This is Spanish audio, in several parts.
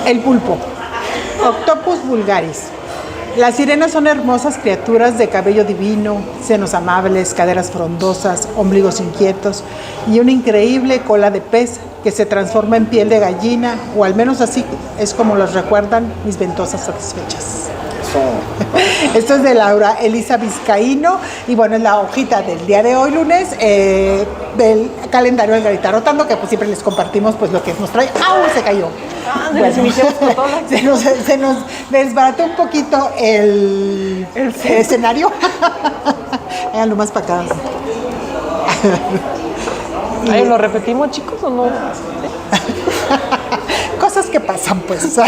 El pulpo, Octopus vulgaris. Las sirenas son hermosas criaturas de cabello divino, senos amables, caderas frondosas, ombligos inquietos y una increíble cola de pez que se transforma en piel de gallina, o al menos así es como los recuerdan mis ventosas satisfechas. Esto es de Laura Elisa Vizcaíno y bueno, es la hojita del día de hoy, lunes, del calendario del Garita Rotando, que pues siempre les compartimos pues lo que nos trae. ¡Au! Se cayó. Bueno, se nos desbarató un poquito el escenario. Háganlo más para acá. Ay, ¿lo repetimos, chicos, o no? Cosas que pasan, pues.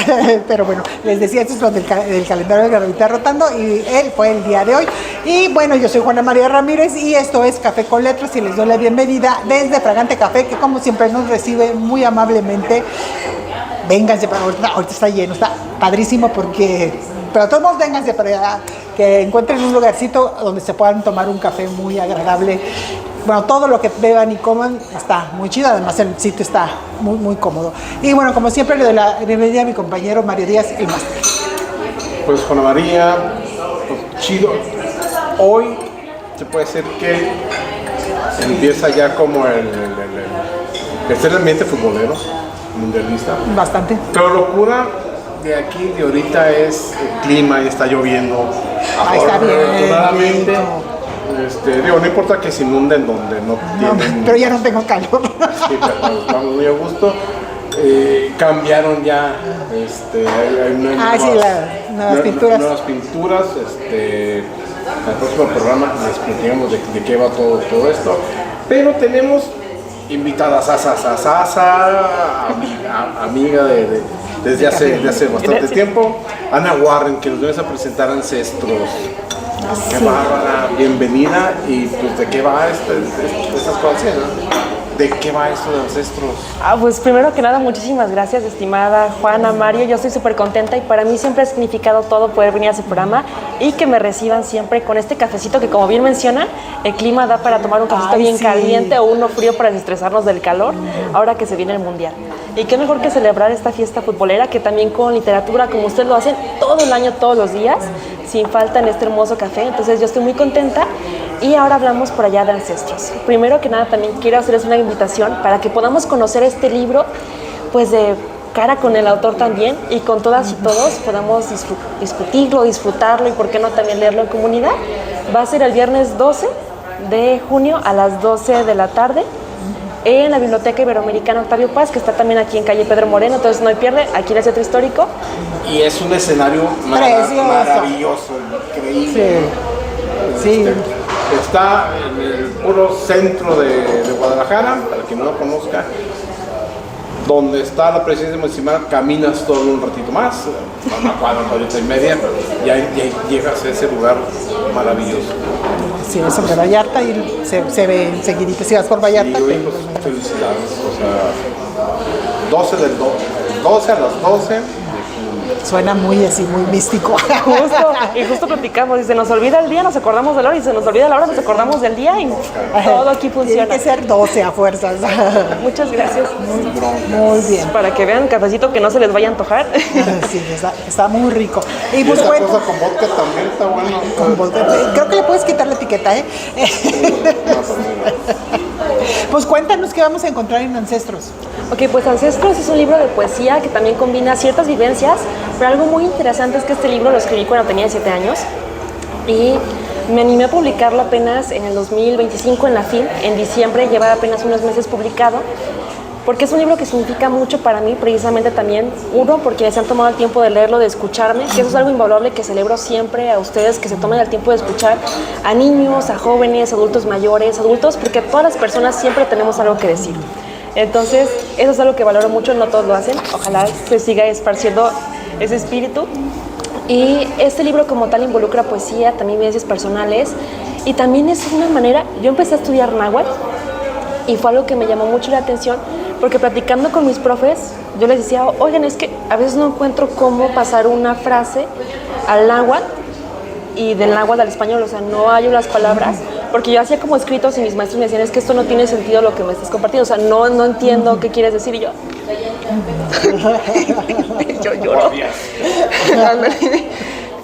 Pero bueno, les decía, esto es lo del calendario de Garita Rotando y él fue el día de hoy. Y bueno, yo soy Juana María Ramírez y esto es Café con Letras y les doy la bienvenida desde Fragante Café, que como siempre nos recibe muy amablemente. Vénganse, ahorita está lleno, está padrísimo porque... Pero todos modos vénganse para que encuentren un lugarcito donde se puedan tomar un café muy agradable. Bueno, todo lo que beban y coman está muy chido, además el sitio está muy, muy cómodo. Y bueno, como siempre le doy la bienvenida a mi compañero Mario Díaz, el máster. Pues Juana María, pues, chido. Hoy se puede decir que empieza ya como el ambiente futbolero, mundialista. Bastante. Pero locura de aquí, de ahorita, es el clima y está lloviendo. Está bien. Digo, no importa que se inunden donde no tienen... Pero ya no tengo calor. Sí, pero estamos muy a gusto. Cambiaron ya, hay nuevas pinturas. Nuevas pinturas, en el próximo programa les platicamos de qué va todo esto. Pero tenemos invitadas amiga desde hace bastante tiempo, Ana Warren, que nos viene a presentar Ancestros. Qué bárbara, bienvenida. Y pues, ¿de qué va estas cosas, no? ¿De qué va esto de Ancestros? Pues primero que nada, muchísimas gracias, estimada Juana, Mario. Yo estoy súper contenta y para mí siempre ha significado todo poder venir a ese programa y que me reciban siempre con este cafecito que, como bien menciona, el clima da para tomar un cafecito bien caliente o uno frío para desestresarnos del calor, ahora que se viene el Mundial. Y qué mejor que celebrar esta fiesta futbolera, que también con literatura, como ustedes lo hacen todo el año, todos los días, sin falta en este hermoso café. Entonces yo estoy muy contenta. Y ahora hablamos por allá de Ancestros. Primero que nada, también quiero hacerles una invitación para que podamos conocer este libro, pues de cara con el autor también, y con todas y todos podamos discutirlo, disfrutarlo y por qué no también leerlo en comunidad. Va a ser el viernes 12 de junio a las 12 de la tarde en la Biblioteca Iberoamericana Octavio Paz, que está también aquí en calle Pedro Moreno, entonces no hay pierde, aquí en el Centro Histórico. Y es un escenario maravilloso, increíble. Sí. Está en el puro centro de Guadalajara, para quien no lo conozca, donde está la presidencia municipal. Caminas todo un ratito más, una cuadra, una horita y media, y ahí llegas a ese lugar maravilloso. Sí, es sobre Vallarta y se ve enseguidito. Si vas por Vallarta. Y hoy, pues, felicidades, o sea, 12 a las 12. Suena muy así, muy místico. Justo platicamos, y se nos olvida el día, nos acordamos de la hora, y se nos olvida la hora, nos acordamos del día, y todo aquí funciona. Tiene que ser 12 a fuerzas. Muchas gracias. Muy bien. Para que vean, cafecito que no se les vaya a antojar. Sí, está muy rico. Y pues esta cosa con vodka también está bueno. Con vodka. Creo que le puedes quitar la etiqueta, ¿eh? Pues cuéntanos qué vamos a encontrar en Ancestros. Ok, pues Ancestros es un libro de poesía que también combina ciertas vivencias, pero algo muy interesante es que este libro lo escribí cuando tenía 7 años y me animé a publicarlo apenas en el 2025 en la FIL, en diciembre, lleva apenas unos meses publicado, porque es un libro que significa mucho para mí, precisamente también, uno, porque se han tomado el tiempo de leerlo, de escucharme, que eso es algo invaluable que celebro siempre a ustedes, que se tomen el tiempo de escuchar a niños, a jóvenes, adultos mayores, adultos, porque todas las personas siempre tenemos algo que decir. Entonces, eso es algo que valoro mucho, no todos lo hacen, ojalá se siga esparciendo ese espíritu. Y este libro como tal involucra poesía, también vivencias personales, y también es una manera, yo empecé a estudiar náhuatl, y fue algo que me llamó mucho la atención, porque platicando con mis profes, yo les decía, oigan, es que a veces no encuentro cómo pasar una frase al náhuatl, y del náhuatl al español, o sea, no hallo las palabras, porque yo hacía como escritos y mis maestros me decían, es que esto no tiene sentido lo que me estás compartiendo, o sea, no entiendo qué quieres decir, y yo, Yo lloro.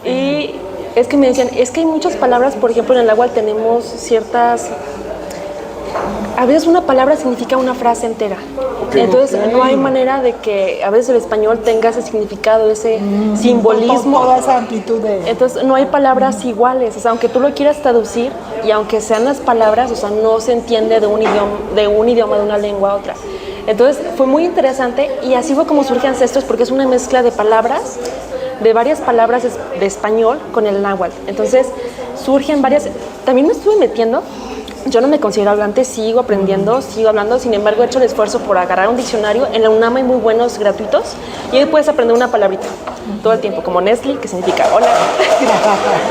Y es que me decían, es que hay muchas palabras, por ejemplo, en el náhuatl tenemos ciertas... A veces una palabra significa una frase entera. Entonces no hay manera de que a veces el español tenga ese significado, ese simbolismo. Toda esa amplitud de... Entonces no hay palabras iguales. O sea, aunque tú lo quieras traducir y aunque sean las palabras, o sea, no se entiende de un idioma, de una lengua a otra. Entonces fue muy interesante y así fue como surge Ancestros, porque es una mezcla de palabras, de varias palabras de español con el náhuatl. Entonces surgen varias... También me estuve metiendo... Yo no me considero hablante, sigo aprendiendo, sigo hablando, sin embargo he hecho el esfuerzo por agarrar un diccionario. En la UNAM hay muy buenos gratuitos y ahí puedes aprender una palabrita todo el tiempo, como Nestle, que significa hola.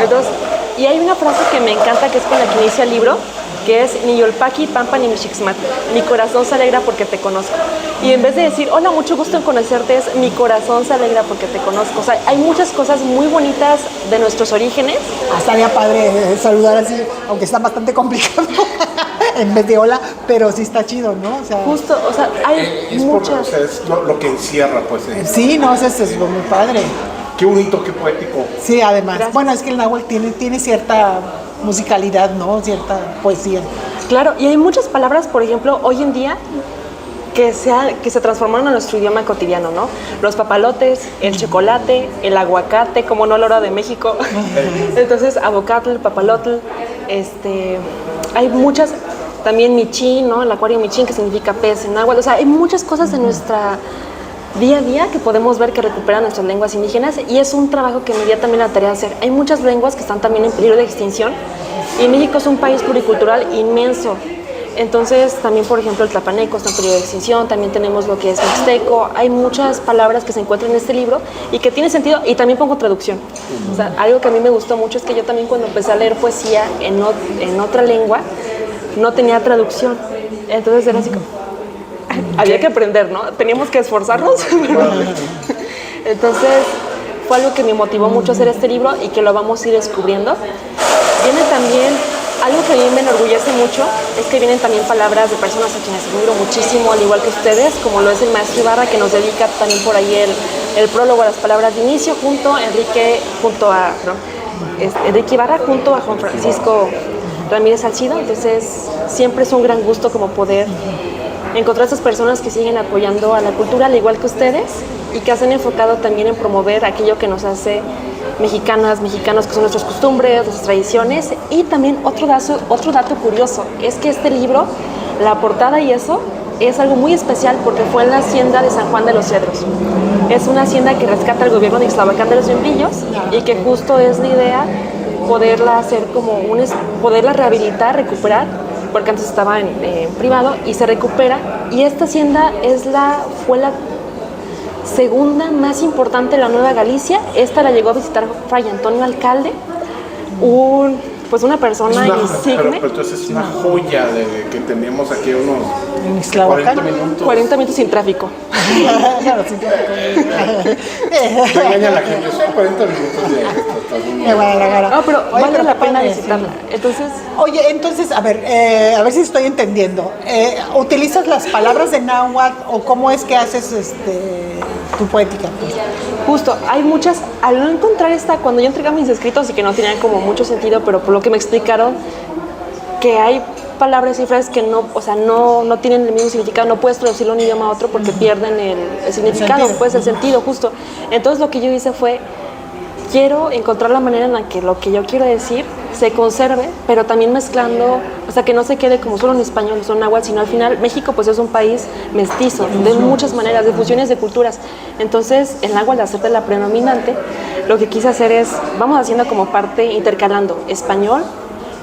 Entonces, y hay una frase que me encanta, que es con la que inicia el libro, que es ni yolpaki, pampa, ni mixixmat. Mi corazón se alegra porque te conozco. Y en vez de decir, hola, mucho gusto en conocerte, es mi corazón se alegra porque te conozco. O sea, hay muchas cosas muy bonitas de nuestros orígenes. Estaría padre saludar así, aunque está bastante complicado, en vez de hola, pero sí está chido, ¿no? O sea, justo, o sea, hay muchas... O sea, es lo que encierra, pues. Sí, no, eso es muy padre. Qué bonito, qué poético. Sí, además. Gracias. Bueno, es que el náhuatl tiene cierta musicalidad, ¿no? Cierta poesía. Claro, y hay muchas palabras, por ejemplo, hoy en día que se transformaron en nuestro idioma cotidiano, ¿no? Los papalotes, el chocolate, el aguacate, como no la hora de México. Entonces, abocatl, papalotl, hay muchas, también michín, ¿no? El acuario michín, que significa pez en náhuatl. O sea, hay muchas cosas en nuestra día a día que podemos ver que recuperan nuestras lenguas indígenas, y es un trabajo que me dio también la tarea de hacer. Hay muchas lenguas que están también en peligro de extinción y México es un país pluricultural inmenso. Entonces también, por ejemplo, el tlapaneco está en peligro de extinción, también tenemos lo que es mixteco. Hay muchas palabras que se encuentran en este libro y que tiene sentido, y también pongo traducción. O sea, algo que a mí me gustó mucho es que yo también, cuando empecé a leer poesía en otra lengua, no tenía traducción. Entonces era así como... Había que aprender, ¿no? Teníamos que esforzarnos. Entonces, fue algo que me motivó mucho a hacer este libro y que lo vamos a ir descubriendo. Viene también, algo que a mí me enorgullece mucho, es que vienen también palabras de personas a quienes admiro muchísimo, al igual que ustedes, como lo es el maestro Ibarra, que nos dedica también por ahí el prólogo a las palabras de inicio, Enrique Ibarra, junto a Juan Francisco Ramírez Salcido. Entonces, siempre es un gran gusto como poder encontrar a esas personas que siguen apoyando a la cultura, al igual que ustedes, y que se han enfocado también en promover aquello que nos hace mexicanos, que son nuestras costumbres, nuestras tradiciones. Y también otro dato curioso, es que este libro, la portada y eso, es algo muy especial porque fue en la hacienda de San Juan de los Cedros. Es una hacienda que rescata el gobierno de Ixtlahuacán de los Membrillos, y que justo es la idea poderla hacer poderla rehabilitar, recuperar, porque antes estaba en privado y se recupera. Y esta hacienda fue la segunda más importante de la Nueva Galicia. Esta la llegó a visitar Fray Antonio Alcalde, una persona insigne. Pero entonces es una joya que tenemos aquí unos 40 minutos. 40 minutos sin tráfico. Claro, sin tráfico. No engaña a la gente, son 40 minutos de Guadalajara. No, pero Oye, vale la pena padre, visitarla. sí. Entonces, Oye, entonces, a ver si estoy entendiendo. ¿Utilizas las palabras de náhuatl o cómo es que haces tu poética? Pues? justo, hay muchas, al no encontrar cuando yo entregaba mis escritos y que no tenían como mucho sentido, pero por lo que me explicaron, que hay palabras y frases que no tienen el mismo significado, no puedes traducirlo de un idioma a otro porque pierden el significado, pues el sentido, justo. Entonces lo que yo hice fue, quiero encontrar la manera en la que lo que yo quiero decir se conserve, pero también mezclando, o sea, que no se quede como solo en español, solo en náhuatl, sino al final México pues es un país mestizo, de muchas maneras, de fusiones de culturas. Entonces, el náhuatl, al ser de la predominante, lo que quise hacer es, vamos haciendo como parte, intercalando español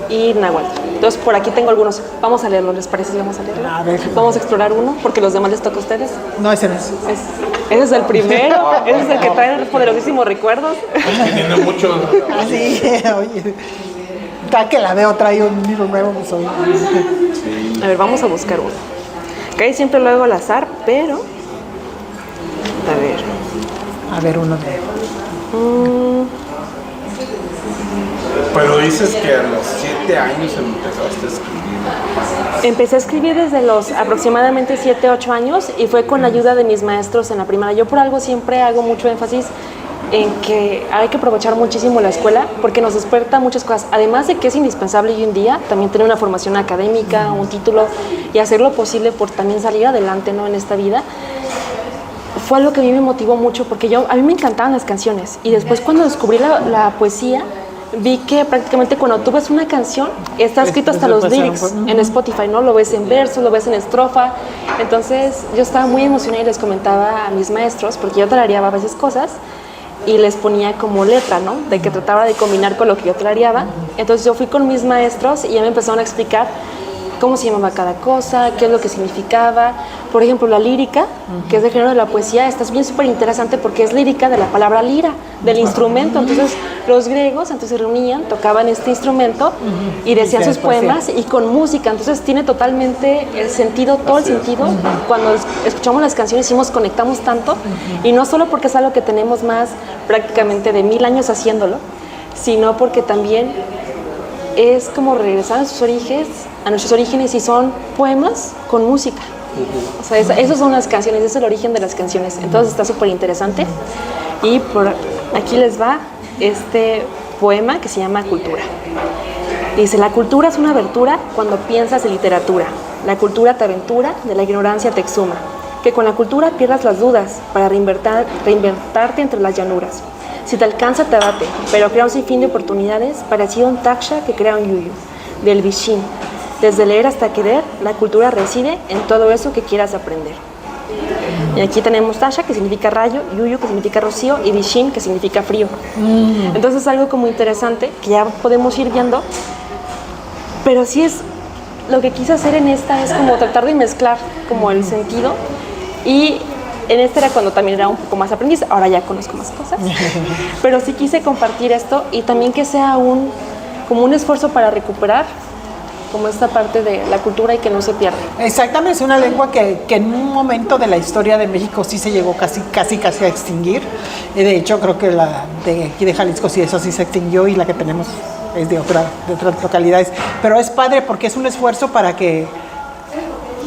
y náhuatl. Entonces, por aquí tengo algunos. Vamos a leerlos, ¿les parece? Vamos a leerlo. A ver. Vamos a explorar uno, porque los demás les toca a ustedes. No, ese no es. Ese es el primero, ese es el que trae los poderosísimos recuerdos. Tiene mucho. Así, oye. Cada que la veo trae un libro nuevo, pues hoy. A ver, vamos a buscar uno. Cae siempre lo hago al azar, pero... A ver, uno de... Pero dices que a los 7 años empezaste a escribir. Empecé a escribir desde los aproximadamente 7, 8 años y fue con la ayuda de mis maestros en la primaria. Yo por algo siempre hago mucho énfasis en que hay que aprovechar muchísimo la escuela porque nos despierta muchas cosas. Además de que es indispensable hoy en día también tener una formación académica, un título y hacer lo posible por también salir adelante, ¿no?, en esta vida. Fue algo que a mí me motivó mucho porque a mí me encantaban las canciones y después cuando descubrí la poesía vi que prácticamente cuando tú ves una canción está escrito hasta los lyrics en Spotify, ¿no? Lo ves en verso, lo ves en estrofa. Entonces yo estaba muy emocionada y les comentaba a mis maestros porque yo tarareaba a veces cosas y les ponía como letra, ¿no? De que trataba de combinar con lo que yo tarareaba. Entonces yo fui con mis maestros y ya me empezaron a explicar cómo se llamaba cada cosa, qué es lo que significaba. Por ejemplo, la lírica, que es del género de la poesía, está bien súper interesante porque es lírica de la palabra lira, del instrumento. Entonces, los griegos entonces se reunían, tocaban este instrumento y decían sus poemas y con música. Entonces, tiene totalmente el sentido, todo el sentido. Cuando escuchamos las canciones, conectamos tanto. Y no solo porque es algo que tenemos más prácticamente de 1000 años haciéndolo, sino porque también es como regresar a nuestros orígenes y son poemas con música. O sea, esas son las canciones, es el origen de las canciones. Entonces está súper interesante. Y por aquí les va este poema que se llama Cultura. Dice: la cultura es una abertura cuando piensas en literatura. La cultura te aventura, de la ignorancia te exhuma. Que con la cultura pierdas las dudas para reinventarte entre las llanuras. Si te alcanza, te abate, pero crea un sinfín de oportunidades, parecido a un taksha que crea un yuyu, del Vishin. Desde leer hasta querer, la cultura reside en todo eso que quieras aprender. Y aquí tenemos taksha, que significa rayo, yuyu, que significa rocío, y Vishin, que significa frío. Entonces es algo como interesante, que ya podemos ir viendo, pero sí es, lo que quise hacer en esta es como tratar de mezclar como el sentido, y en este era cuando también era un poco más aprendiz, ahora ya conozco más cosas, pero sí quise compartir esto y también que sea como un esfuerzo para recuperar como esta parte de la cultura y que no se pierda. Exactamente, es una lengua que en un momento de la historia de México sí se llegó casi a extinguir. De hecho, creo que la de aquí de Jalisco sí, eso sí se extinguió y la que tenemos es de otras localidades. Pero es padre porque es un esfuerzo para que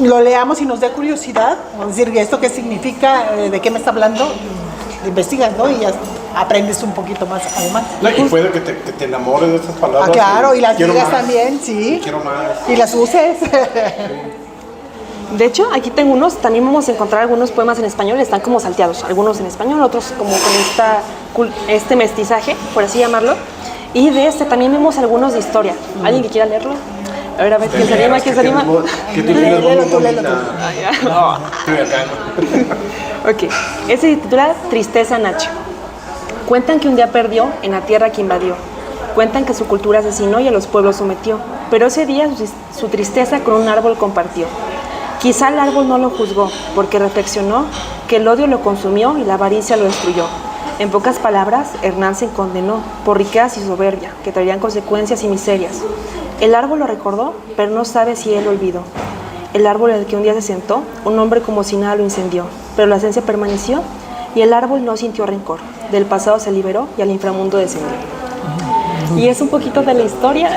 lo leamos y nos dé curiosidad, es decir, ¿esto qué significa? ¿De qué me está hablando? Investigas, ¿no? Y ya aprendes un poquito más además. No, y puede que te enamores de estas palabras. Ah, claro, y las digas también, sí. Quiero más. Y las uses. De hecho, aquí tengo unos, también vamos a encontrar algunos poemas en español, están como salteados, algunos en español, otros como con este mestizaje, por así llamarlo. Y de este también vemos algunos de historia. ¿Alguien que quiera leerlo? A ver, ¿quién se anima? ¿Quién se anima? Léelo tú. No. Ok, ese se titula Tristeza Nacho. Cuentan que un día perdió en la tierra que invadió. Cuentan que su cultura asesinó y a los pueblos sometió. Pero ese día su tristeza con un árbol compartió. Quizá el árbol no lo juzgó, porque reflexionó que el odio lo consumió y la avaricia lo destruyó. En pocas palabras, Hernán se condenó por riquezas y soberbia, que traerían consecuencias y miserias. El árbol lo recordó, pero no sabe si él lo olvidó. El árbol en el que un día se sentó, un hombre como si nada lo incendió, pero la esencia permaneció y el árbol no sintió rencor. Del pasado se liberó y al inframundo descendió. Y es un poquito de la historia.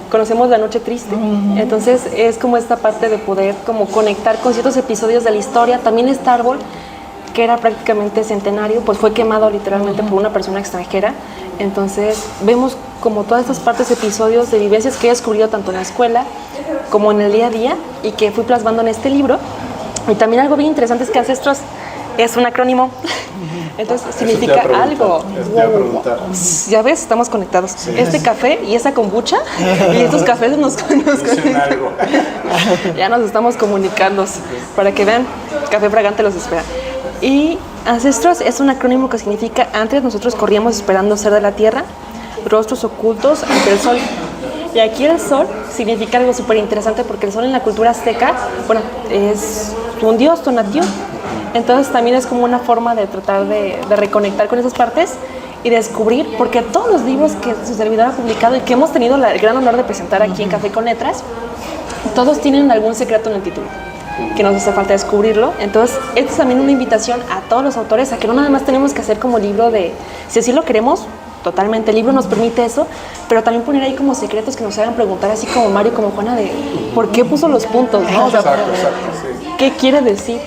Conocemos La Noche Triste. Entonces es como esta parte de poder como conectar con ciertos episodios de la historia. También este árbol, que era prácticamente centenario, pues fue quemado literalmente por una persona extranjera. Entonces vemos como todas estas partes, episodios de vivencias que he descubierto tanto en la escuela como en el día a día y que fui plasmando en este libro. Y también algo bien interesante es que Ancestros es un acrónimo. Entonces significa algo. Ya ves, estamos conectados. Sí. Este café y esa kombucha y estos cafés nos conectan. Ya nos estamos comunicando para que vean, Café Fragante los espera. Y Ancestros es un acrónimo que significa: antes nosotros corríamos esperando ser de la tierra, rostros ocultos ante el sol. Y aquí el sol significa algo súper interesante porque el sol en la cultura azteca, bueno, es un dios, Tonatiuh. Entonces también es como una forma de tratar de reconectar con esas partes y descubrir, porque todos los libros que su servidor ha publicado y que hemos tenido el gran honor de presentar aquí en Café con Letras, todos tienen algún secreto en el título, que nos hace falta descubrirlo. Entonces, esto es también una invitación a todos los autores a que no nada más tenemos que hacer como libro de, si así lo queremos, totalmente. El libro nos permite eso, pero también poner ahí como secretos que nos hagan preguntar, así como Mario, como Juana, de ¿por qué puso los puntos? ¿No? O sea, Exacto, sí. ¿qué quiere decir?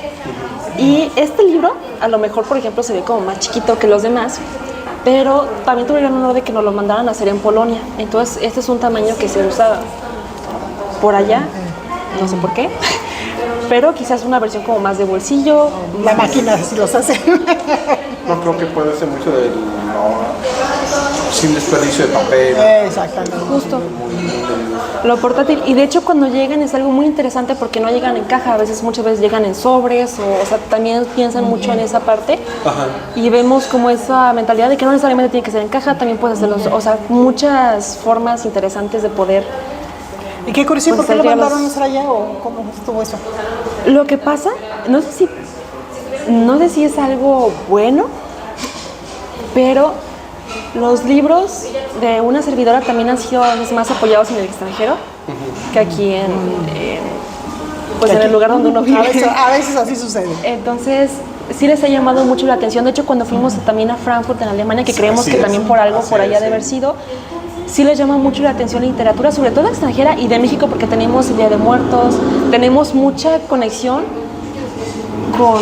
Y este libro, a lo mejor, por ejemplo, se ve como más chiquito que los demás, pero también tuvieron el honor de que nos lo mandaran a hacer en Polonia. Entonces, este es un tamaño que se usa por allá, no sé por qué, pero quizás una versión como más de bolsillo. La máquina sí los hace. No creo que puede ser mucho del sin desperdicio de papel. Exactamente. Justo. Lo portátil. Y de hecho cuando llegan es algo muy interesante porque no llegan en caja. A veces, muchas veces llegan en sobres o sea, también piensan mucho en esa parte. Ajá. Y vemos como esa mentalidad de que no necesariamente tiene que ser en caja, también puedes hacerlo. O sea, muchas formas interesantes de poder. ¿Y qué curioso? Pues, ¿Por qué lo llegarlos. mandaron a hacer allá o cómo estuvo eso? Lo que pasa, no sé si es algo bueno, pero los libros de una servidora también han sido a veces más apoyados en el extranjero que aquí pues en el lugar donde uno vive. A veces así sucede. Entonces, sí les ha llamado mucho la atención. De hecho, cuando fuimos también a Frankfurt, en Alemania, que creemos Así que es. también por algo Así por allá es, de sí. haber sido, sí les llama mucho la atención la literatura, sobre todo extranjera y de México, porque tenemos el Día de Muertos, tenemos mucha conexión con,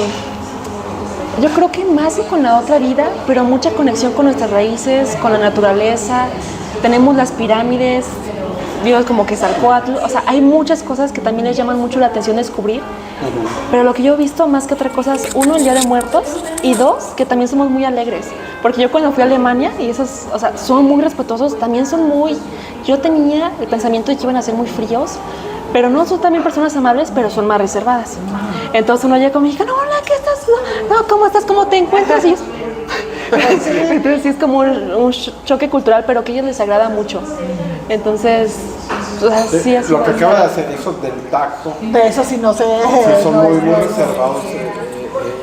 yo creo que más que con la otra vida, pero mucha conexión con nuestras raíces, con la naturaleza. Tenemos las pirámides, dios como Quetzalcóatl, o sea, hay muchas cosas que también les llaman mucho la atención descubrir. Pero lo que yo he visto más que otra cosa es, uno, el Día de Muertos, y dos, que también somos muy alegres. Porque yo cuando fui a Alemania, y esos, o sea, son muy respetuosos, también son muy... Yo tenía el pensamiento de que iban a ser muy fríos, pero no, son también personas amables, pero son más reservadas. Entonces uno llega conmigo y dice, no, hola, ¿qué estás? No, ¿cómo estás? ¿Cómo te encuentras? Y yo, entonces sí es como un choque cultural, pero que a ellos les agrada mucho. Entonces, o sea, sí, así Lo que acaba de hacer eso del tacto, De eso sí no sé. sí son no muy, es- muy reservados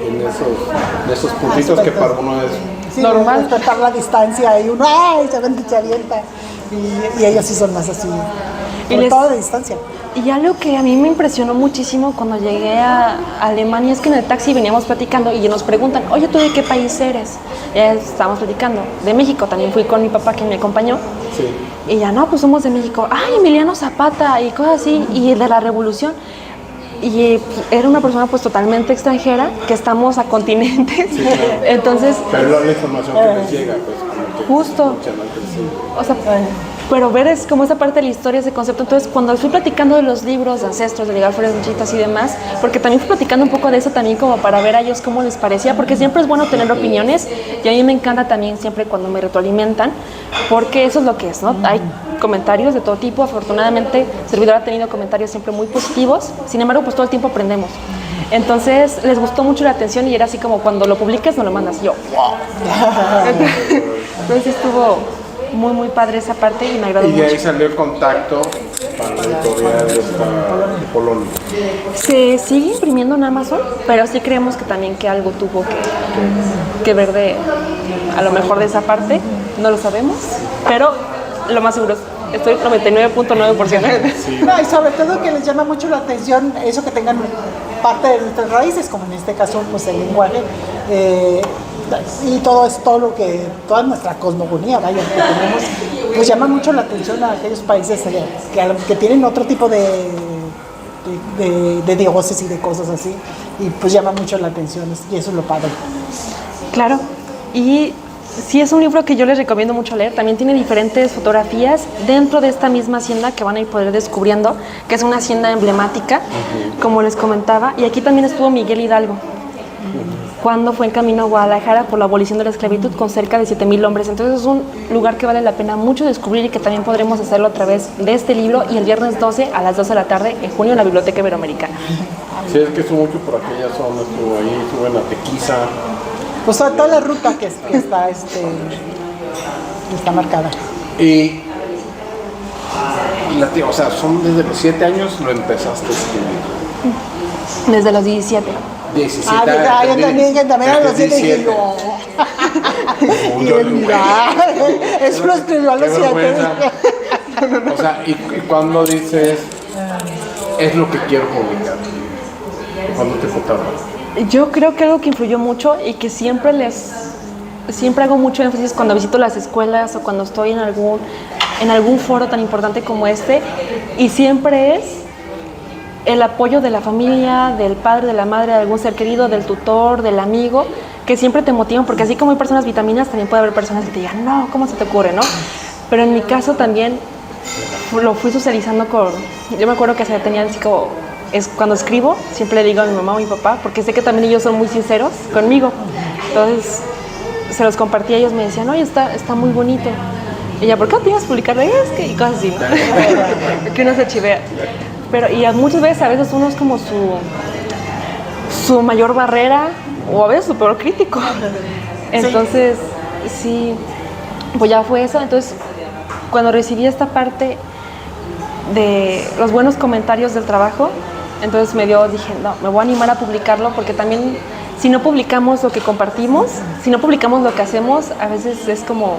en esos puntitos que para uno es... Sí, normal. respetar la distancia y uno, ¡ay! Se avienta. Y ellos sí son más así. Sobre les- todo de distancia. Y algo que a mí me impresionó muchísimo cuando llegué a Alemania es que en el taxi veníamos platicando y nos preguntan, oye, ¿tú de qué país eres? Ya estábamos platicando, de México, también fui con mi papá que me acompañó. Sí. Y ya, no, pues somos de México. Ay, Emiliano Zapata y cosas así, y de la Revolución. Y era una persona pues totalmente extranjera, que estamos a continentes. Sí, claro. Entonces, Pero la información que les llega, pues como que Justo. mucha no crecido. o sea, pero ver es como esa parte de la historia, ese concepto. Entonces, cuando fui platicando de los libros de ancestros, de Miguel Flores Mechitas y demás, porque también fui platicando un poco de eso también como para ver a ellos cómo les parecía, porque siempre es bueno tener opiniones y a mí me encanta también siempre cuando me retroalimentan, porque eso es lo que es, ¿no? Hay comentarios de todo tipo, afortunadamente Servidor ha tenido comentarios siempre muy positivos, sin embargo, pues todo el tiempo aprendemos. Entonces, les gustó mucho la atención y era así como cuando lo publiques, no lo mandas. Y yo, wow. Entonces estuvo muy, muy padre esa parte y me agradó Y de ahí mucho. salió el contacto para la editorial de Polonia. Se sigue imprimiendo en Amazon, pero sí creemos que también que algo tuvo que ver de, a lo mejor de esa parte, no lo sabemos, pero lo más seguro, estoy 99.9%. No, y sobre todo que les llama mucho la atención eso que tengan parte de nuestras raíces, como en este caso pues el lenguaje, y todo lo que, toda nuestra cosmogonía, vaya, que tenemos, pues llama mucho la atención a aquellos países que tienen otro tipo de dioses y de cosas así, y pues llama mucho la atención, y eso es lo padre. Claro, y sí es un libro que yo les recomiendo mucho leer. También tiene diferentes fotografías dentro de esta misma hacienda que van a ir poder descubriendo, que es una hacienda emblemática, como les comentaba. Y aquí también estuvo Miguel Hidalgo, cuando fue en camino a Guadalajara por la abolición de la esclavitud con cerca de 7,000 hombres. Entonces es un lugar que vale la pena mucho descubrir y que también podremos hacerlo a través de este libro y el viernes 12 a las 12 de la tarde en junio en la Biblioteca Iberoamericana. Sí, es que estuvo mucho por aquella zona, estuvo ahí, estuvo en la Tequiza. Pues toda la ruta que está, está marcada. Y o sea, son desde los 7 años lo empezaste a escribir. Desde los 17. 17 yo también a los 7 dije yo. Y él, mira, eso lo escribió a los Qué 7. vergüenza. O sea, y cuando dices, es lo que quiero publicar. ¿Cuándo te tocaba? Yo creo que algo que influyó mucho y que siempre siempre hago mucho énfasis cuando visito las escuelas o cuando estoy en algún foro tan importante como este, y siempre es el apoyo de la familia, del padre, de la madre, de algún ser querido, del tutor, del amigo, que siempre te motivan, porque así como hay personas vitaminas, también puede haber personas que te digan, no, ¿cómo se te ocurre, no? Pero en mi caso también lo fui socializando yo me acuerdo que tenía así como, cuando escribo, siempre le digo a mi mamá o a mi papá, porque sé que también ellos son muy sinceros conmigo, entonces se los compartí a ellos, me decían, oye, está muy bonito. Y ella, ¿por qué no te ibas a publicarlo? Y cosas así, ¿no? Que uno se chivea. Pero, y muchas veces, a veces uno es como su mayor barrera, o a veces su peor crítico. Entonces, sí, pues ya fue eso. Entonces, cuando recibí esta parte de los buenos comentarios del trabajo, entonces dije, no, me voy a animar a publicarlo, porque también si no publicamos lo que compartimos, si no publicamos lo que hacemos, a veces es como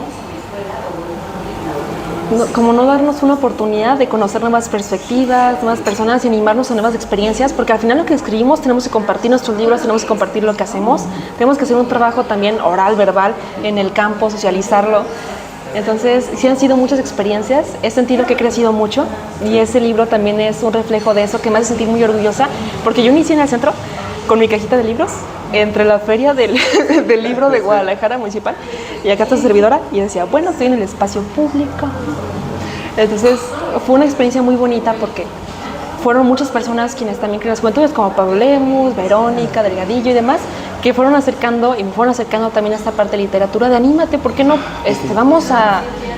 no darnos una oportunidad de conocer nuevas perspectivas, nuevas personas y animarnos a nuevas experiencias, porque al final lo que escribimos tenemos que compartir nuestros libros, tenemos que compartir lo que hacemos, tenemos que hacer un trabajo también oral, verbal, en el campo, socializarlo. Entonces, sí han sido muchas experiencias, he sentido que he crecido mucho y ese libro también es un reflejo de eso, que me hace sentir muy orgullosa, porque yo inicié en el centro con mi cajita de libros, entre la feria del libro de Guadalajara municipal y acá está su servidora, y decía, bueno, estoy en el espacio público. Entonces fue una experiencia muy bonita, porque fueron muchas personas quienes también crean las juventudes, como Pablo Lemus, Verónica, Delgadillo y demás, que fueron acercando y me fueron acercando también a esta parte de literatura, de anímate, ¿por qué no?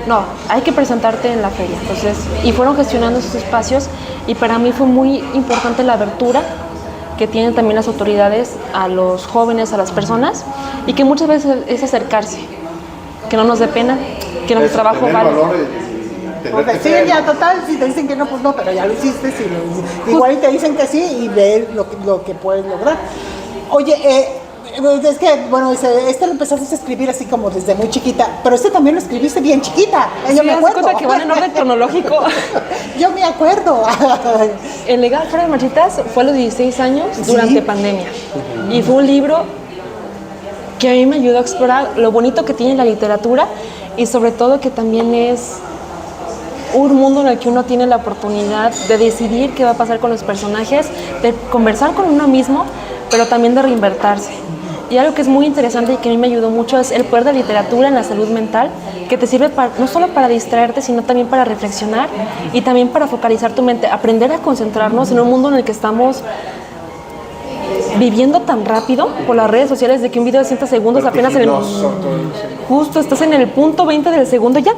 No, hay que presentarte en la feria. Entonces, y fueron gestionando esos espacios, y para mí fue muy importante la abertura que tienen también las autoridades a los jóvenes, a las personas, y que muchas veces es acercarse, que no nos dé pena, que nuestro trabajo vale. Porque sí, ya total, si te dicen que no, pues no, pero ya lo hiciste, igual y te dicen que sí, y ve lo que puedes lograr. Oye, es que, bueno, lo empezaste a escribir así como desde muy chiquita, pero también lo escribiste bien chiquita, yo me acuerdo. Sí, que van en orden cronológico. Yo me acuerdo. El Legal Fuera de Marchitas fue a los 16 años, durante pandemia, y fue un libro que a mí me ayudó a explorar lo bonito que tiene la literatura, y sobre todo que también es un mundo en el que uno tiene la oportunidad de decidir qué va a pasar con los personajes, de conversar con uno mismo, pero también de reinventarse. Y algo que es muy interesante y que a mí me ayudó mucho es el poder de la literatura en la salud mental, que te sirve no solo para distraerte, sino también para reflexionar y también para focalizar tu mente, aprender a concentrarnos en un mundo en el que estamos viviendo tan rápido por las redes sociales, de que un video de 100 segundos apenas justo estás en el punto 20 del segundo ya.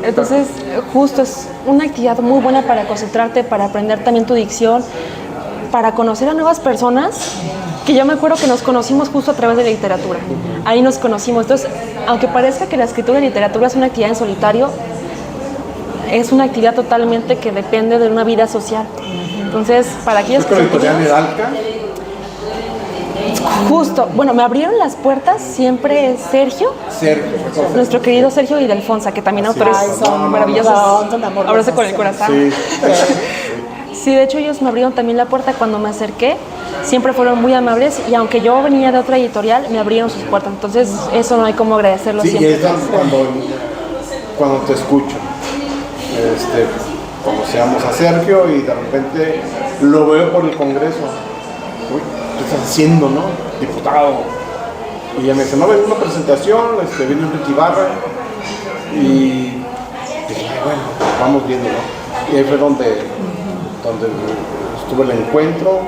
Entonces, justo es una actividad muy buena para concentrarte, para aprender también tu dicción, para conocer a nuevas personas, que yo me acuerdo que nos conocimos justo a través de la literatura. Ahí nos conocimos. Entonces, aunque parezca que la escritura y la literatura es una actividad en solitario, es una actividad totalmente que depende de una vida social. Entonces, para aquellos que... ¿Es con la editorial Edalca? Justo, bueno, me abrieron las puertas siempre Sergio, nuestro querido Sergio Idelfonsa, que también autores maravillosos. Abrazo con el corazón. Sí, de hecho ellos me abrieron también la puerta cuando me acerqué, siempre fueron muy amables, y aunque yo venía de otra editorial, me abrieron sus puertas, entonces eso no hay como agradecerlo siempre. Sí, y es cuando te escucho, conocíamos a Sergio y de repente lo veo por el Congreso. Uy, ¿qué estás haciendo, no? Diputado. Y ella me dice, no, vengo a una presentación, viene Enrique Ibarra, y dije, bueno, vamos viendo, ¿no? Y ahí fue donde estuvo el encuentro,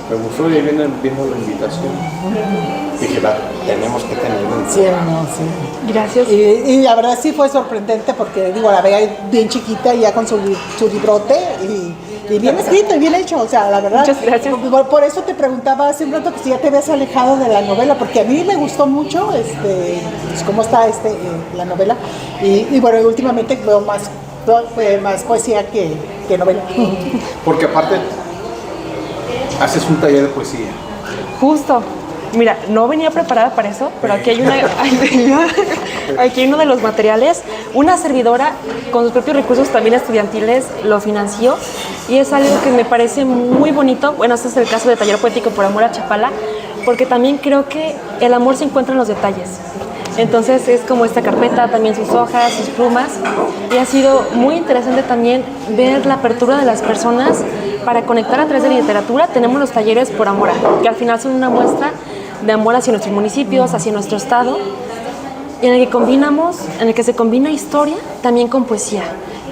me gustó, y ahí viendo la invitación. Dije, tenemos que tenerlo. Sí, sí. Gracias. Y la verdad sí fue sorprendente, porque digo, la veía bien chiquita, ya con su librote, y bien escrito y bien hecho, o sea, la verdad. Muchas gracias. Por eso te preguntaba hace un rato que si ya te habías alejado de la novela, porque a mí me gustó mucho pues, cómo está la novela, y bueno, últimamente veo más poesía que novela. Porque aparte haces un taller de poesía. Justo. Mira, no venía preparada para eso, pero aquí hay aquí hay uno de los materiales. Una servidora con sus propios recursos también estudiantiles lo financió, y es algo que me parece muy bonito. Bueno, este es el caso de Taller Poético por Amor a Chapala, porque también creo que el amor se encuentra en los detalles. Entonces es como esta carpeta, también sus hojas, sus plumas. Y ha sido muy interesante también ver la apertura de las personas para conectar a través de la literatura. Tenemos los talleres por Amora, que al final son una muestra de amor hacia nuestros municipios, hacia nuestro estado, en el que se combina historia también con poesía.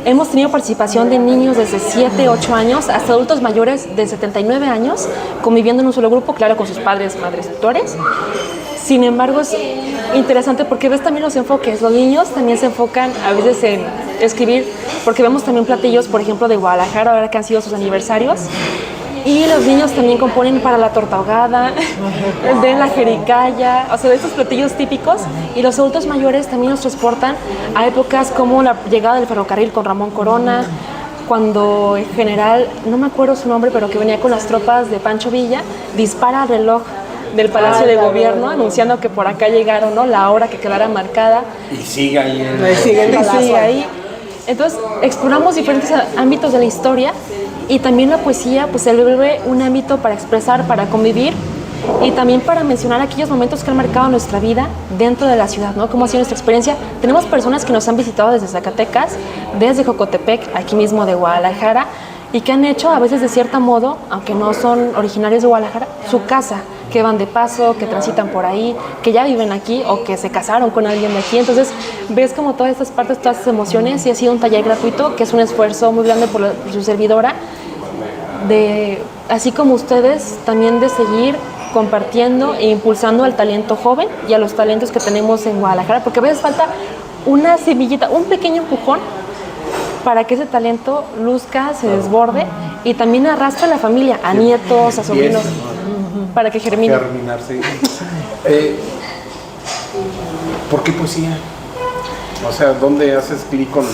Hemos tenido participación de niños desde 7, 8 años hasta adultos mayores de 79 años conviviendo en un solo grupo, claro, con sus padres, madres, tutores. Sin embargo, es interesante porque ves también los enfoques. Los niños también se enfocan a veces en escribir, porque vemos también platillos, por ejemplo, de Guadalajara, ahora que han sido sus aniversarios. Y los niños también componen para la torta ahogada, de la jericaya, o sea, de estos platillos típicos. Y los adultos mayores también nos transportan a épocas como la llegada del ferrocarril con Ramón Corona, cuando el general, no me acuerdo su nombre, pero que venía con las tropas de Pancho Villa, dispara al reloj del Palacio de Gobierno, anunciando que por acá llegaron, ¿no? La hora que quedara marcada. Y sigue ahí. Sigue ahí. Entonces, exploramos diferentes ámbitos de la historia. Y también la poesía pues se vuelve un ámbito para expresar, para convivir y también para mencionar aquellos momentos que han marcado nuestra vida dentro de la ciudad, ¿no? Cómo ha sido nuestra experiencia. Tenemos personas que nos han visitado desde Zacatecas, desde Jocotepec, aquí mismo de Guadalajara, y que han hecho a veces de cierto modo, aunque no son originarios de Guadalajara, su casa, que van de paso, que transitan por ahí, que ya viven aquí o que se casaron con alguien de aquí. Entonces ves como todas estas partes, todas estas emociones, y ha sido un taller gratuito que es un esfuerzo muy grande por su servidora, de, así como ustedes, también de seguir compartiendo e impulsando al talento joven y a los talentos que tenemos en Guadalajara, porque a veces falta una semillita, un pequeño empujón para que ese talento luzca, se desborde y también arrastre a la familia, a nietos, a sobrinos, para que germine. Germinarse. ¿Por qué poesía? O sea, ¿dónde haces clic con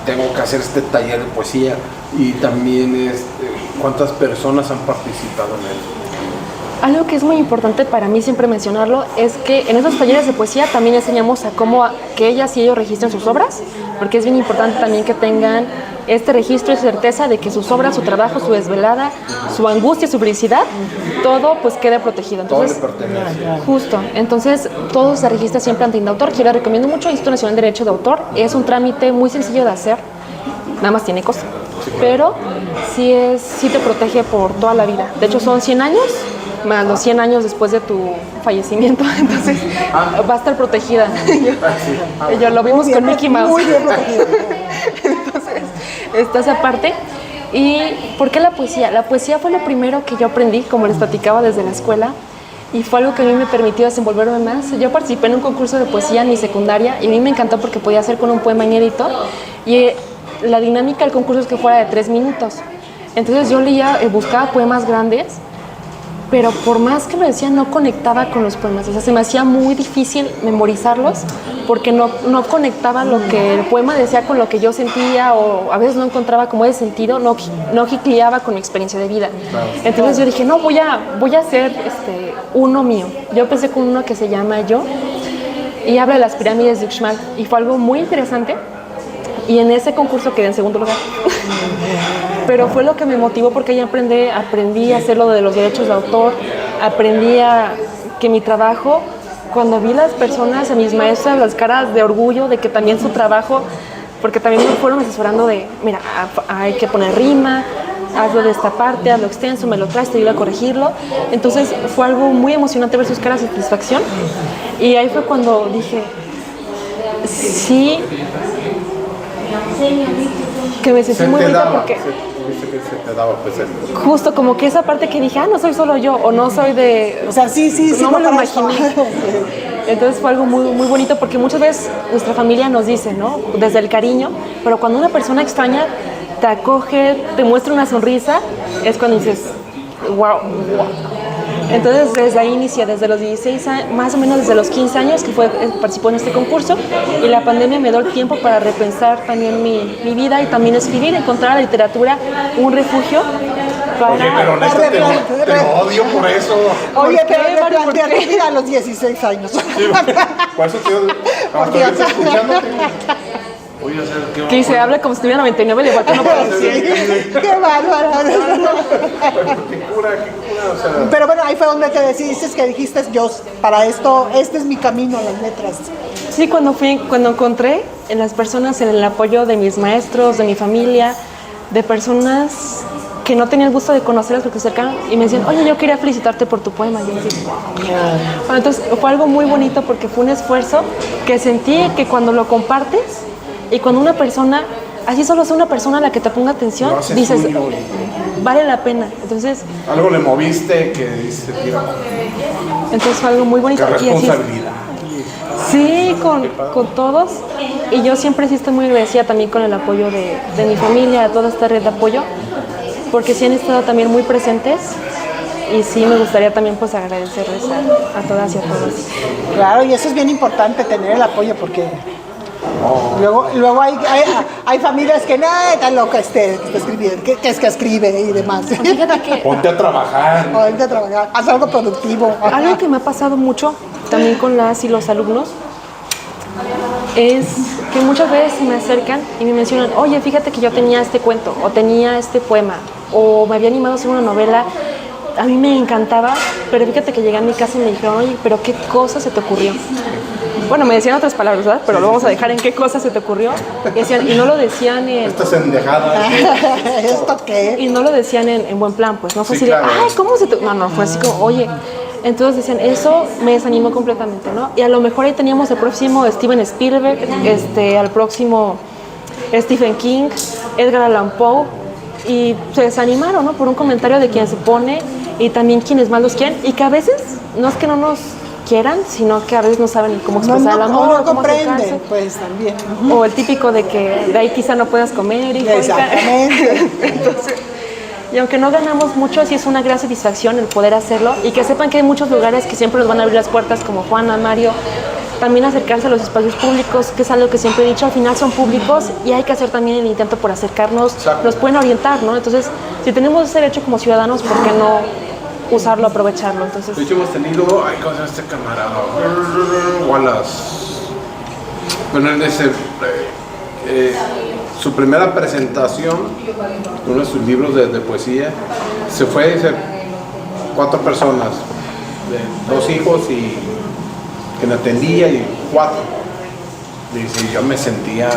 tengo que hacer este taller de poesía? Y también ¿cuántas personas han participado en él? Algo que es muy importante para mí siempre mencionarlo es que en esos talleres de poesía también enseñamos a cómo que ellas y ellos registren sus obras, porque es bien importante también que tengan este registro y certeza de que sus obras, su trabajo, su desvelada, su angustia, su felicidad, todo pues quede protegido. Entonces, todo le pertenece. Justo, entonces todo se registra siempre ante INDAUTOR. Yo le recomiendo mucho el Instituto Nacional de Derecho de Autor. Es un trámite muy sencillo de hacer, nada más tiene costo, pero sí te protege por toda la vida. De hecho son 100 años más los 100 años después de tu fallecimiento, entonces va a estar protegida. Yo lo vimos con Mickey Mouse. Muy bien protegida. Entonces, está esa parte. ¿Y por qué la poesía? La poesía fue lo primero que yo aprendí, como les platicaba, desde la escuela, y fue algo que a mí me permitió desenvolverme más. Yo participé en un concurso de poesía en mi secundaria y a mí me encantó porque podía hacer con un poema inédito, y la dinámica del concurso es que fuera de 3 minutos. Entonces yo leía, buscaba poemas grandes, pero por más que lo decía, no conectaba con los poemas. O sea, se me hacía muy difícil memorizarlos porque no conectaba lo que el poema decía con lo que yo sentía, o a veces no encontraba como ese sentido, no jicleaba con mi experiencia de vida. Entonces yo dije, no, voy a hacer uno mío. Yo empecé con uno que se llama Yo, y habla de las pirámides de Uxmal, y fue algo muy interesante. Y en ese concurso quedé en segundo lugar. Pero fue lo que me motivó, porque ahí aprendí a hacer lo de los derechos de autor, aprendí que mi trabajo, cuando vi las personas, a mis maestras, las caras de orgullo de que también su trabajo, porque también me fueron asesorando de, mira, hay que poner rima, hazlo de esta parte, hazlo extenso, me lo traes, te ayudo a corregirlo. Entonces fue algo muy emocionante ver sus caras de satisfacción, y ahí fue cuando dije, sí, que me sentí muy bonita porque Se te daba, pues, justo como que esa parte que dije, no soy solo yo, o no soy de... O sea, sí, no me lo para eso. imaginé. Entonces fue algo muy, muy bonito, porque muchas veces nuestra familia nos dice, ¿no? Desde el cariño, pero cuando una persona extraña te acoge, te muestra una sonrisa, es cuando dices, wow. Entonces desde ahí inicia, desde los 16 años, más o menos desde los 15 años que participó en este concurso, y la pandemia me dio el tiempo para repensar también mi vida y también escribir, encontrar a la literatura un refugio para... Oye, pero Néstor, te odio por eso. Oye, qué, pero Mario? ¿Por replantear qué? tu vida a los 16 años. Sí, por eso te odio. Hasta ahorita escuchándote. Voy a hacer que... Que se habla como si tuviera 99, le falta 1 para Sí, qué bárbaro. Qué cura, o sea... Pero bueno, ahí fue donde te decidiste que dijiste, yo, para esto, este es mi camino, las letras. Sí, cuando encontré en las personas, en el apoyo de mis maestros, de mi familia, de personas que no tenía el gusto de conocerlas porque se acercaban y me decían, oye, yo quería felicitarte por tu poema. Y yo decía, wow. Bueno, entonces fue algo muy bonito porque fue un esfuerzo que sentí que cuando lo compartes y cuando una persona, así solo sea una persona a la que te ponga atención, Lo haces dices, tuyo vale la pena. Entonces algo le moviste que dice, tío, fue algo muy bonito. qué Y así es. responsabilidad. Sí, con todos. Y yo siempre sí estoy muy agradecida también con el apoyo de mi familia, de toda esta red de apoyo, porque sí han estado también muy presentes y sí me gustaría también pues agradecerles a todas y a todos. Claro, y eso es bien importante, tener el apoyo, porque luego hay familias que, nada, está loca que está escribiendo, que es que escribe y demás. Fíjate que Ponte a trabajar. Ponte a trabajar, haz algo productivo. algo que me ha pasado mucho también con las y los alumnos es que muchas veces se me acercan y me mencionan, oye, fíjate que yo tenía este cuento o tenía este poema o me había animado a hacer una novela, a mí me encantaba, pero fíjate que llegué a mi casa y me dijeron, oye, pero ¿qué cosa se te ocurrió? Bueno, me decían otras palabras, ¿verdad? Pero lo vamos a dejar en qué cosa se te ocurrió. Y no lo decían en... Estas endejadas. ¿Esto qué? Y no lo decían en buen plan, pues no fue Sí, así claro. de, ay, ¿cómo se te...? No, fue así como, oye. Entonces decían, eso me desanimó completamente, ¿no? Y a lo mejor ahí teníamos el próximo Steven Spielberg, al próximo Stephen King, Edgar Allan Poe, y se desanimaron, ¿no? Por un comentario de quien se pone y también quienes más los quieren, y que a veces no es que no nos quieran, sino que a veces no saben cómo expresar el amor, no cómo comprenden, acercarse. pues también. O el típico de que de ahí quizá no puedas comer, hijo. Exactamente. Entonces, y aunque no ganamos mucho, sí es una gran satisfacción el poder hacerlo y que sepan que hay muchos lugares que siempre nos van a abrir las puertas, como Juana, Mario. También acercarse a los espacios públicos, que es algo que siempre he dicho, al final son públicos y hay que hacer también el intento por acercarnos, Exacto. nos pueden orientar, ¿no? Entonces, si tenemos ese derecho como ciudadanos, ¿por qué no usarlo, aprovecharlo? Entonces, De hecho, hemos tenido, ¿cómo se llama este camarada? Wallace. Bueno, él es su primera presentación, uno de sus libros de poesía, se fue, 4 personas, 2 hijos y que me atendía y 4. Dice, yo me sentía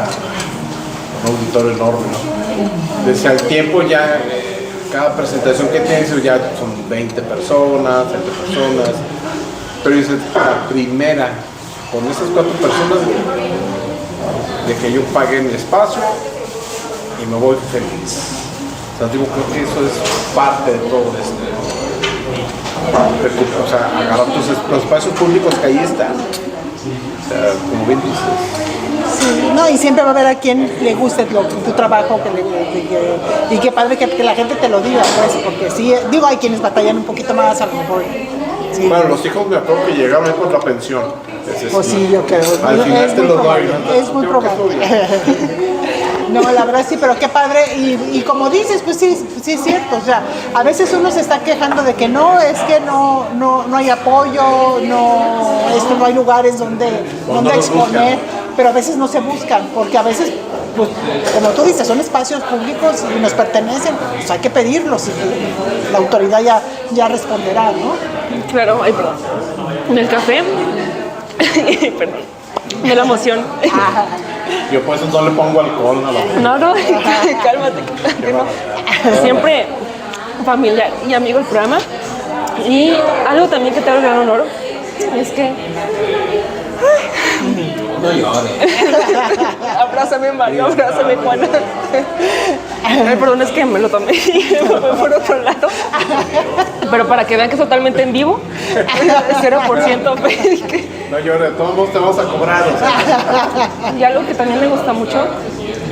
un auditorio enorme, ¿no? Desde al tiempo ya, cada presentación que tienes ya son 20 personas, 30 personas, pero dice, la primera, con esas 4 personas, de que yo pagué mi espacio y me voy feliz. O sea, digo, creo que eso es parte de todo esto. O sea, agarrar los espacios públicos que ahí están. O sea, como bien dices. Sí, no, y siempre va a haber a quien le guste tu trabajo, y qué padre que la gente te lo diga, pues, porque sí, digo, hay quienes batallan un poquito más, a lo mejor. Sí. Bueno, los hijos me acuerdo que llegaron ahí por la pensión. Pues sí, yo creo. Al final es te muy lo doy, probable, ¿no? es muy Creo que probable. estudia. No, la verdad sí, pero qué padre. Y como dices, pues sí es cierto. O sea, a veces uno se está quejando de que no, es que no hay apoyo, no hay lugares donde no los exponer, buscan. pero a veces no se buscan, porque a veces, pues, como tú dices, son espacios públicos y nos pertenecen, pues hay que pedirlos y la autoridad ya responderá, ¿no? claro, ay, perdón. En el café, perdón, de la emoción. Yo por eso no le pongo alcohol a la No, cálmate. No. Siempre familiar y amigo del programa. Y algo también que te hago el gran honor es que... No llores. Abrázame, Mario, abrázame, Juana. Ay, perdón, es que me lo tomé y me fue por otro lado. Pero para que vean que es totalmente en vivo, 0% fake. No llores, todos te vamos a cobrar. O sea. Y algo que también me gusta mucho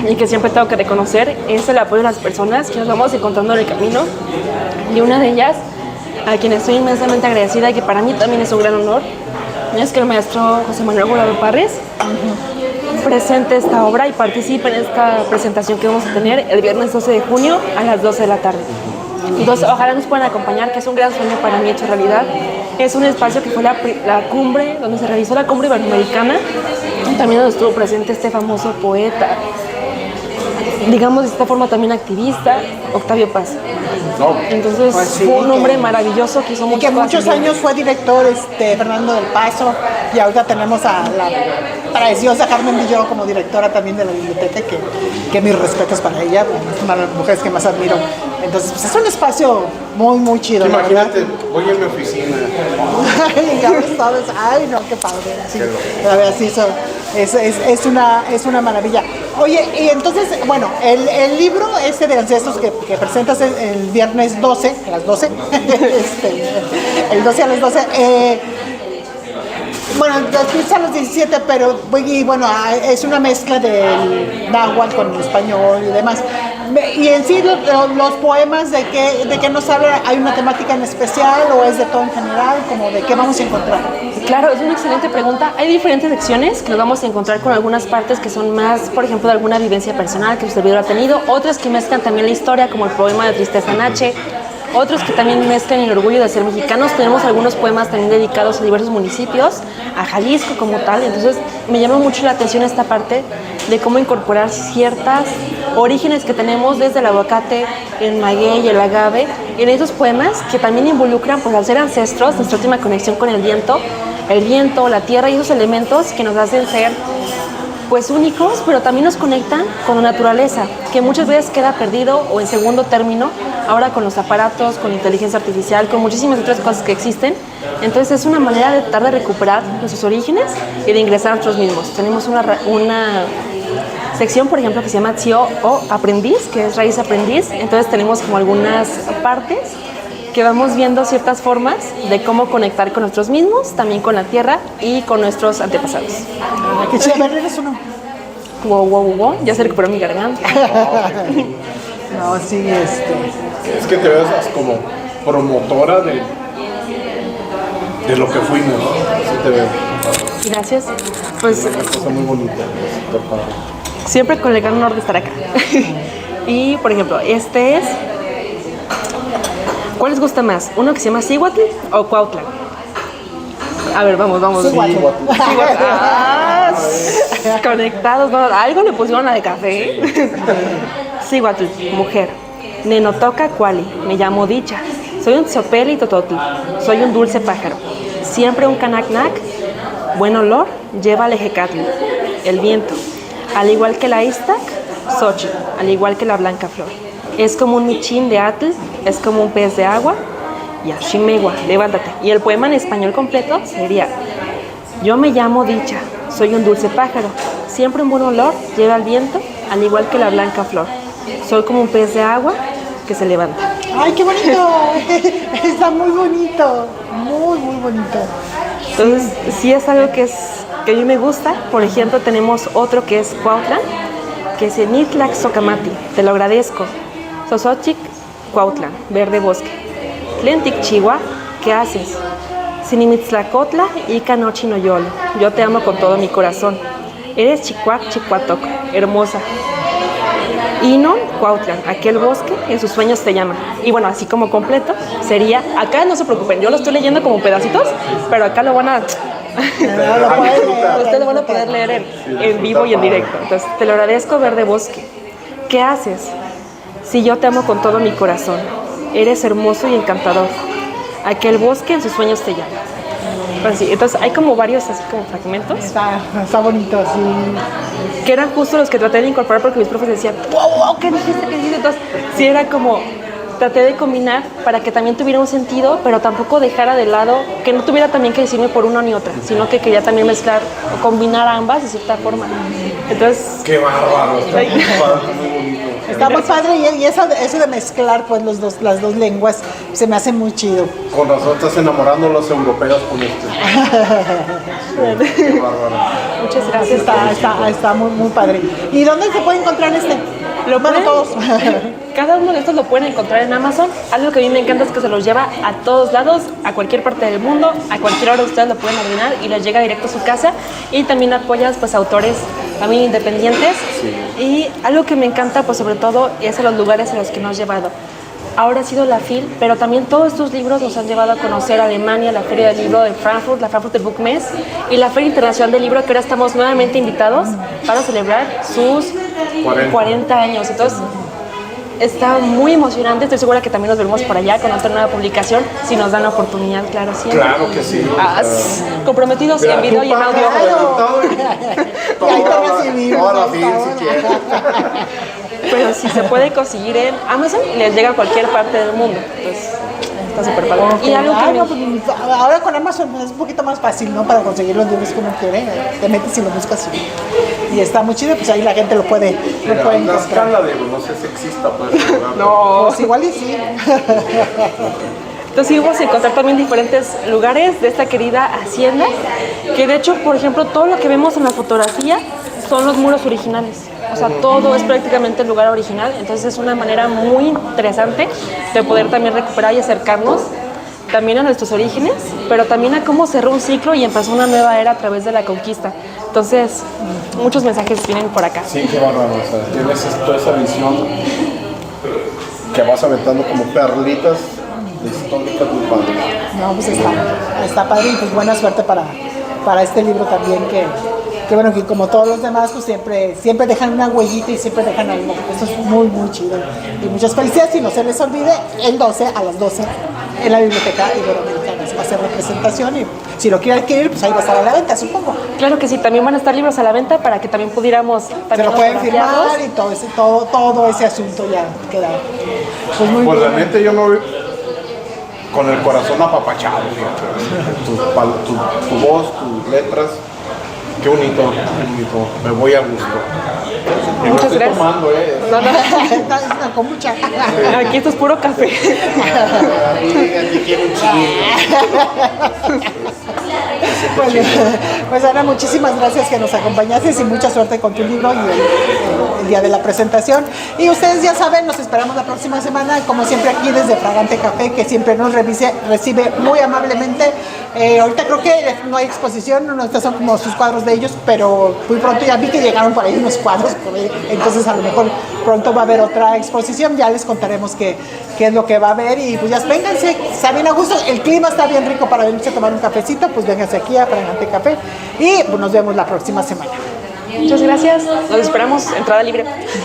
y que siempre tengo que reconocer es el apoyo de las personas que nos vamos encontrando en el camino. Y una de ellas, a quien estoy inmensamente agradecida y que para mí también es un gran honor, es que el maestro José Manuel Guardado Parres presente esta obra y participe en esta presentación que vamos a tener el viernes 12 de junio a las 12 de la tarde. Entonces, ojalá nos puedan acompañar, que es un gran sueño para mí hecho realidad, Es un espacio que fue la cumbre, donde se realizó la cumbre iberoamericana, y también donde estuvo presente este famoso poeta, digamos de esta forma también activista, Octavio Paz. No, Entonces Pues sí, fue un hombre que- maravilloso que hizo Y que muchas cosas. muchos años fue director Fernando del Paso, y ahorita tenemos a la preciosa Carmen Villó como directora también de la biblioteca, que mis respetos para ella, es una de las mujeres que más admiro. Entonces, pues es un espacio muy, muy chido, la verdad. imagínate, voy a mi oficina. Ay, ya lo sabes, ay no, qué padre. Sí, la verdad, sí, eso es una maravilla. Oye, y entonces, bueno, el libro de ancestros que presentas el viernes 12, a las 12, el 12 a las 12, bueno, empieza a las 17, pero y bueno, es una mezcla del náhuatl con el español y demás. Y en sí, los poemas, ¿de qué nos habla? ¿Hay una temática en especial o es de todo en general? Como ¿de qué vamos a encontrar? Claro, es una excelente pregunta. Hay diferentes secciones que nos vamos a encontrar con algunas partes que son más, por ejemplo, de alguna vivencia personal que su servidor ha tenido, otras que mezclan también la historia, como el poema de Tristeza Nache, otros que también mezclan el orgullo de ser mexicanos. Tenemos algunos poemas también dedicados a diversos municipios, a Jalisco como tal. Entonces me llama mucho la atención esta parte de cómo incorporar ciertas orígenes que tenemos desde el aguacate, el maguey, el agave, en esos poemas que también involucran, pues al ser ancestros, nuestra última conexión con el viento, la tierra y esos elementos que nos hacen ser pues únicos, pero también nos conectan con la naturaleza, que muchas veces queda perdido o en segundo término, ahora con los aparatos, con la inteligencia artificial, con muchísimas otras cosas que existen. Entonces es una manera de tratar de recuperar nuestros orígenes y de ingresar a nosotros mismos. Tenemos una sección, por ejemplo, que se llama Tio o Aprendiz, que es raíz aprendiz. Entonces tenemos como algunas partes que vamos viendo ciertas formas de cómo conectar con nosotros mismos, también con la tierra y con nuestros antepasados. Que chévere, eres uno. Wow, wow, wow, ya se recuperó mi garganta. No, sí, Es que te ves como promotora de lo que fuimos, ¿no? Así te veo. Gracias. Pues Una cosa muy bonita, súper padre. siempre con el gran honor de estar acá. Y, por ejemplo, este es... ¿Cuál les gusta más? ¿Uno que se llama Cihuatl o Cuautla? A ver, vamos. Cihuatl. Cihuatl. Ah, conectados, ¿no? Algo le pusieron a de café. Cihuatl, mujer. Nenotoca Cuali, me llamo Dicha. Soy un tzopel y tototl. Soy un dulce pájaro. Siempre un canacnac. Buen olor, lleva al ejecatl. El viento. Al igual que la Iztac, Xochitl. Al igual que la blanca flor. Es como un michín de atl, es como un pez de agua. Y Ashimegua, levántate. Y el poema en español completo sería: yo me llamo Dicha, soy un dulce pájaro. Siempre un buen olor lleva al viento, al igual que la blanca flor. Soy como un pez de agua que se levanta. ¡Ay, qué bonito! Está muy bonito, muy, muy bonito. Entonces, sí es algo que a mí me gusta. Por ejemplo, tenemos otro que es Cuautla, que es Nitlac Socamati. Te lo agradezco. Sosochic Cuautla, verde bosque. Tlentic Chihuahua, ¿qué haces? Sinimitzlacotla y Canochinoyolo. Yo te amo con todo mi corazón. Eres Chicuac Chicuatoc, hermosa. Inon Cuautla, aquel bosque en sus sueños te llama. Y bueno, así como completo sería, acá no se preocupen, yo lo estoy leyendo como pedacitos, pero acá lo van a... Ustedes lo van a poder leer en vivo y en directo. Entonces, te lo agradezco, verde bosque. ¿Qué haces? Si yo te amo con todo mi corazón, eres hermoso y encantador. Aquel bosque en sus sueños te llama. Así, entonces hay como varios así como fragmentos Está bonito, sí. que eran justo los que traté de incorporar porque mis profes decían, wow, ¿qué dijiste? ¿Qué dijiste? Entonces, sí era como, traté de combinar para que también tuviera un sentido, pero tampoco dejara de lado, que no tuviera también que decirme por una ni otra, sino que quería también mezclar o combinar ambas de cierta forma. Entonces, Qué bárbaro, está muy padre, muy bonito. Está muy padre y eso de mezclar pues las dos lenguas se me hace muy chido. Con razón estás enamorando a los europeos con esto. Sí, qué bárbaro. muchas gracias. Está muy, muy padre. ¿Y dónde se puede encontrar este? Lo Bueno, pueden- todos. Cada uno de estos lo pueden encontrar en Amazon. Algo que a mí me encanta es que se los lleva a todos lados, a cualquier parte del mundo, a cualquier hora ustedes lo pueden ordenar y les llega directo a su casa. Y también apoyas pues autores también independientes. Y algo que me encanta pues sobre todo es a los lugares a los que nos has llevado. ahora ha sido la FIL, pero también todos estos libros nos han llevado a conocer Alemania, la Feria del Libro de Frankfurt, la Frankfurter Buchmesse y la Feria Internacional del Libro, que ahora estamos nuevamente invitados para celebrar sus 40 años. Entonces, está muy emocionante, estoy segura que también nos veremos por allá con otra nueva publicación, si nos dan la oportunidad, claro, sí. Claro que sí. Comprometidos en video y en audio. Y ahí te recibimos. Toda la FIL, si quieres. Pero si se puede conseguir en Amazon, les llega a cualquier parte del mundo. Entonces, está súper padre. Y algo que no, pues, ahora con Amazon es un poquito más fácil, ¿no? Para conseguir los libros que uno quiere. Te metes y lo buscas y está muy chido, pues ahí la gente lo puede La encontrar. escala de no sé sexista, pues. no. Pues igual y sí. Entonces íbamos a encontrar también diferentes lugares de esta querida hacienda, que de hecho, por ejemplo, todo lo que vemos en la fotografía son los muros originales. O sea, todo es prácticamente el lugar original, entonces es una manera muy interesante de poder también recuperar y acercarnos también a nuestros orígenes, pero también a cómo cerró un ciclo y empezó una nueva era a través de la conquista. Entonces, muchos mensajes vienen por acá. Sí, qué bárbaro. O sea, tienes toda esa visión que vas aventando como perlitas históricas muy padres. No, pues está padre y pues buena suerte para este libro también que bueno, que como todos los demás, pues siempre dejan una huellita y siempre dejan algo. Esto es muy, muy chido. Y muchas felicidades y no se les olvide, el 12 a las 12 en la Biblioteca Iberoamericana se va a hacer representación y si lo quieren adquirir, pues ahí va a estar a la venta, supongo. Claro que sí, también van a estar libros a la venta para que también pudiéramos Se también lo pueden firmar autografiarlos. y todo ese asunto ya queda. Pues muy Pues bien. realmente yo me voy con el corazón apapachado, fíjate. Tu voz, tus letras. Qué bonito, qué bonito. Me voy a gusto. Y no Muchas estoy gracias. tomando, No, no. Está con mucha. Aquí esto es puro café. Te quiero un chingo. Pues Ana, muchísimas gracias que nos acompañaste y mucha suerte con tu libro y el día de la presentación. Y ustedes ya saben, nos esperamos la próxima semana, como siempre aquí desde Fragante Café, que siempre nos recibe muy amablemente. Ahorita creo que no hay exposición, no, estos son como sus cuadros de ellos, pero muy pronto ya vi que llegaron por ahí unos cuadros, entonces a lo mejor pronto va a haber otra exposición, ya les contaremos qué es lo que va a haber y pues ya vénganse, está bien a gusto, el clima está bien rico para venirse a tomar un cafecito, pues vénganse aquí a Fragante Café y pues nos vemos la próxima semana. Muchas gracias. Nos esperamos. Entrada libre.